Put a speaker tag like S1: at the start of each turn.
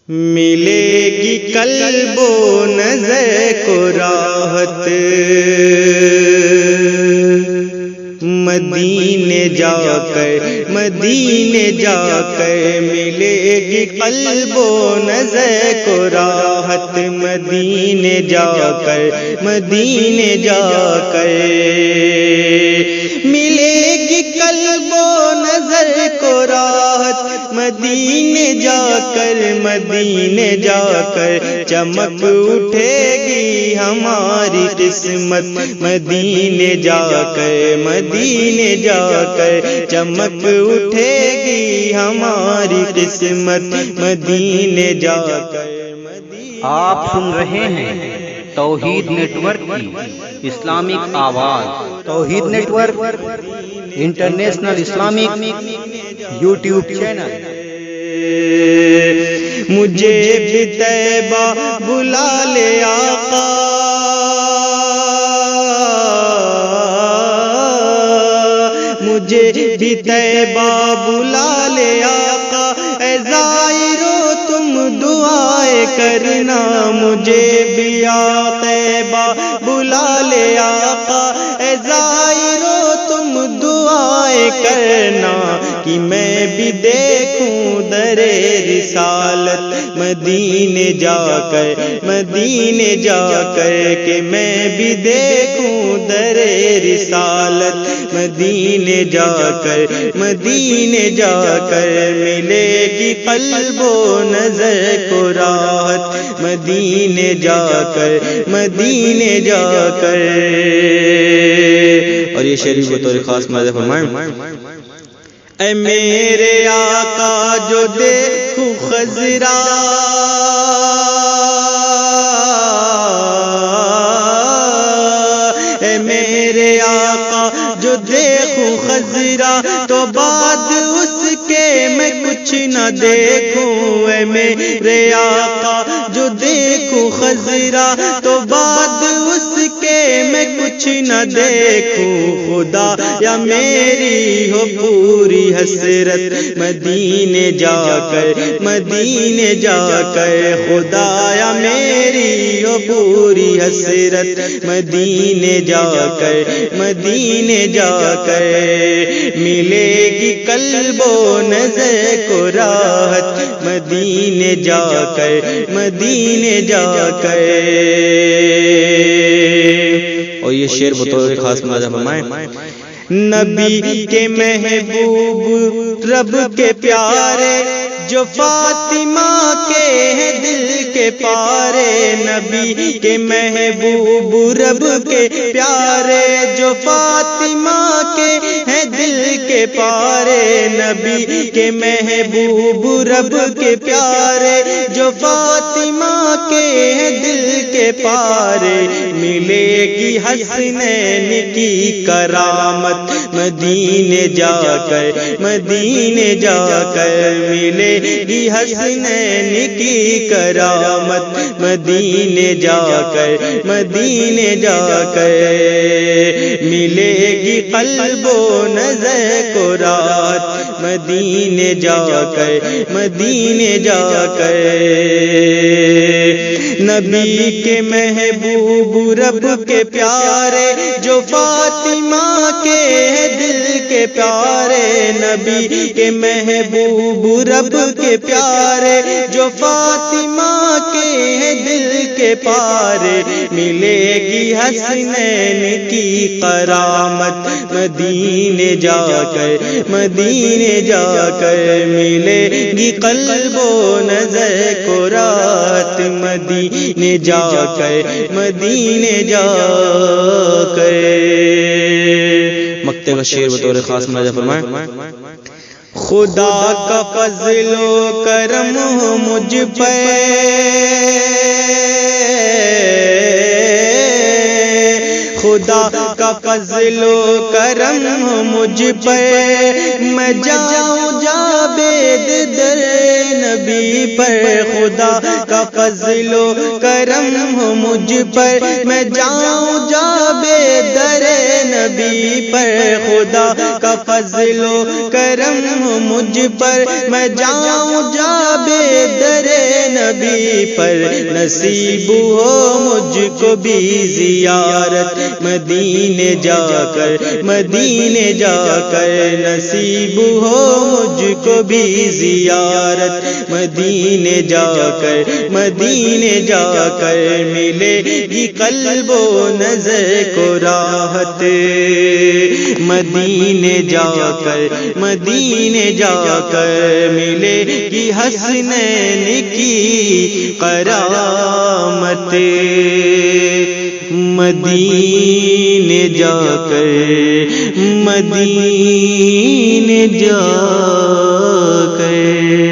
S1: ملے گی قلب و نظر کو راحت، مدینے جا کر مدینے جا کر ملے گی قلب و نظر کو راحت، مدینے جا کر مدینے جا کر ملے گی قلب و نظر کو راحت، مدینے جا کر مدینے جا کر چمک اٹھے گی ہماری قسمت، مدینے جا کر مدینے جا کر چمک اٹھے گی ہماری قسمت، مدینے جا کر۔
S2: آپ سن رہے ہیں توحید نیٹ ورک کی اسلامک آواز۔ Tawheed network international Islamic YouTube channel.
S1: مجھے بھی طیبہ بلا لے آقا، مجھے بھی طیبہ بلا لے آقا، اے زائرو تم دعائیں کرنا، مجھے بھی طیبہ بلا لے آقا، اے زائرو تم دعائیں کرنا، کہ میں بھی دیکھوں در رسالت، مدینے جا کر مدینے جا کر، کہ میں بھی دیکھوں در رسالت، مدینے جا کر مدینے جا کر ملے گی قلب و نظر کو راحت، مدینے جا کر مدینے جا کر۔ اور یہ شعر بطور خاص مدح فرمائیں۔ اے میرے آقا جو دیکھوں خضرا، اے میرے آقا جو دیکھوں خضرا، تو بعد اس کے میں کچھ نہ دیکھوں، اے میرے آقا جو دیکھوں خضرا، تو بعد اس کے میں کچھ نہ دیکھوں، خدا یا میری ہو پوری حسرت، مدینے جا کر مدینے جا کر، خدا یا میری ہو پوری حسرت، مدینے جا کر مدینے جا کر ملے گی قلب و نظر کو راحت، مدینے جا کر مدینے جا کر۔ اور یہ شعر بطور خاص مدح فرمائیں۔ نبی کے محبوب رب کے پیارے، جو فاطمہ کے ہیں دل کے پارے، نبی کے محبوب رب کے پیارے، جو فاطمہ کے ہیں دل کے پارے، نبی کے محبوب رب کے پیارے، جو فاطمہ کے ہیں دل کے پارے، ملے گی حسنین کی کرامت، مدینے جا کر مدینے جا کر ملے گی حسنین کی کرامت، مدینے جا کر مدینے جا کر ملے گی قلب و نظر کو راحت، مدینے جا کر مدینے جا کر۔ نبی کے محبوب رب کے پیارے، جو فاطمہ کے دل کے پیارے، نبی کے محبوب رب کے پیارے، جو فاطمہ کے دل کے پارے، ملے گی حسنین کی کرامت، مدینے جا کر مدینے جا کر ملے گی قلب و نظر کو راحت، مدینے جا کر مدینے جا کر۔ مقطع کا شعر بطور خاص مدح فرمائیں۔ خدا کا فضل و کرم ہو مجھ پہ، خدا کا فضل و کرم ہو مجھ پہ، میں جاؤں جاوید در نبی پر، خدا کا فضل و کرم ہو مجھ پر، میں جاؤں جاوید در نبی پر، خدا کا فضل و کرم ہو مجھ پر، میں جاؤں جاوید در پر نصیب ہو مجھ کو بھی زیارت، مدینے جا کر مدینے جا کر نصیب ہو مجھ کو بھی زیارت، مدینے جا کر مدینے جا کر ملے گی قلب و نظر کو راحت، مدینے جا کر مدینے جا کر ملے گی حسنین کی کرامت، مدینے جا کر مدینے جا کر